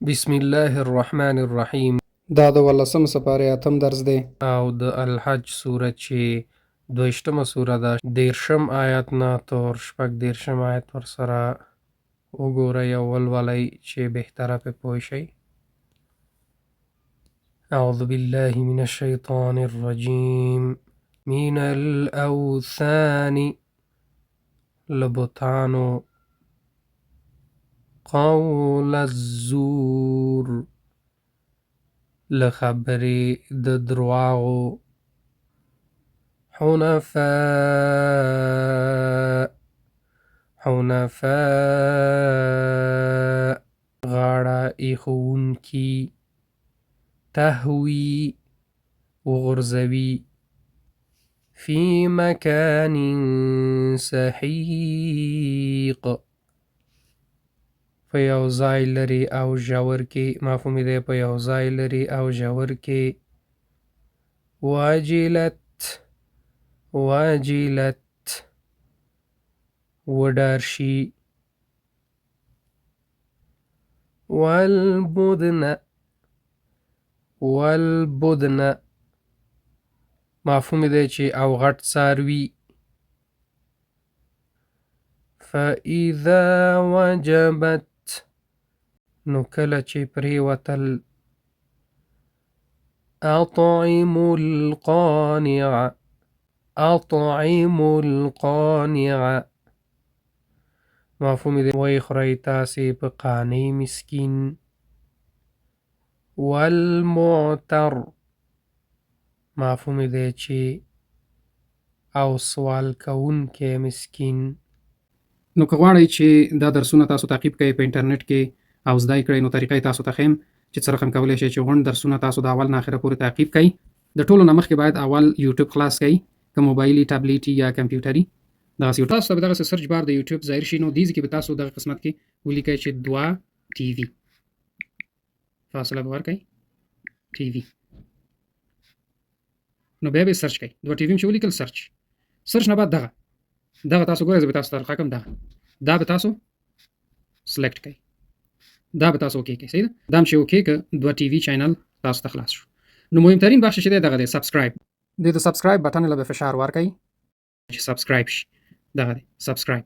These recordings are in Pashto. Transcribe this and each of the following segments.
بسم الله الرحمن الرحیم. دا د 18 سپارې اتم درس دی. او د الحج سوره چې 22مه سوره ده، 13 آیات نه تر 14 آیات ورسره وګورئ او ولولئ چې بهتره پې پوه شئ. اعوذ بالله من الشیطان الرجیم. من الاوثان، لبطانو، قول الزور، لخبرې د درواغو، حنفاء غاړه ایښوونکي، تهوي وغورځوي، فی مکان سحیق په یو ځای لرې او ژور کې، مفهومي دی په یو ځای لرې او ژور کې. واجلت وډار شي. والبدن مفهوم دی چې او غټ څاروي. فاذا وجبت نو کله چې پرېوتل، اطعموا القانع مفهوم دی وی خورئ تاسې په قانع مسکین. والمعتر مفهوم دی چې او سوال کوونکی مسکین. نو که غواړئ چې دا درسونه تاسو تعقیب کړئ په انټرنیټ کې او زده کړئ، نو طریقه یې تاسو ته ښیم چې څه رقم کولی شئ چې غونډ درسونه تاسو د اول نه اخره پورې تعقیب کړئ. د ټولو نه مخکې باید اول یوټیوب خلاص کړئ، که موبایلي، ټابلیټي یا کمپیوټري. دغسې تاسو ته به دغسې سرچ بار د یوټیوب ظاهر شي. نو دې ځای کې به تاسو دغه قسمت کې ولیکئ چې 2 ټي وي، فاصله به ورکئ ټي وي. نو بیا به سرچ کړئ 2 ټي وي چې ولیکل سرچ نه بعد دغه تاسو ګورئ، زه به تاسو ته رقم دا به تاسو سلیکټ کړئ، دا به تاسو اوکې کړئ. صحیح ده. دا هم چې اوکې که 2 ټي وي چینل تاسو ته خلاص شو. نو مهمترین بخش چې دی دغه دی سبسکرایب. د سبسکرایب بټن له فشار ورکړئ چې سبسکرایب شي. دغه دی سبسکرایب.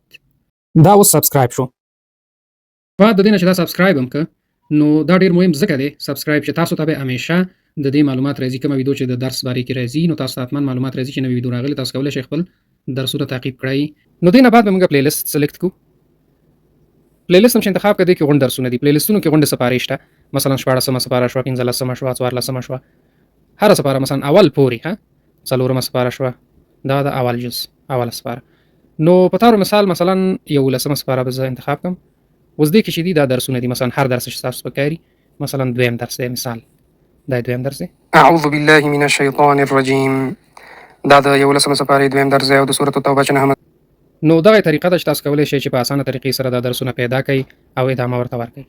دا اوس سبسکرایب شو. بعد د دې نه چې دا سبسکرایب هم که، نو دا ډیر مهم ځکه دی سبسکرایب چې تاسو ته به همیشه د دې معلومات راځي. کومه ویډیو چې د درس باره کې راځي، نو تاسو ته حتما معلومات راځي چې نوې ویډیو راغلې، تاسو کولی شئ خپل درسونه تعقیب کړئ. نو دې نه بعد به موږ پلی لیست سلیکټ کړو. پلی لیست هم چې انتخاب کړئ کې غونډ درسونه دي. پلی لیستونو کې غونډې سپارې شته، مثلا 14مه سپاره شوه، 15مه شوه، 14مه شوه، هره سپاره مثلا اول پورې 4مه سپاره شوه، دا د اول جز اوله سپاره. نو په طور مثال مثلا 11مه سپاره به زه انتخاب کړم. اوس دې کې چې دي دا درسونه دي، مثلا هر درس چې تاسو په کاري، مثلا دویم درس دی، مثال دا دویم درس دی. اعوذ بالله من الشیطان الرجیم. دا د 11مه سپارې دویم درس دی او د سورۃ التوبه 9. نو دغه طریقه ده چې تاسو کولی شئ چې په اسانه طریقې سره دا درسونه پیدا کړئ او ادامه ورته ورکړئ.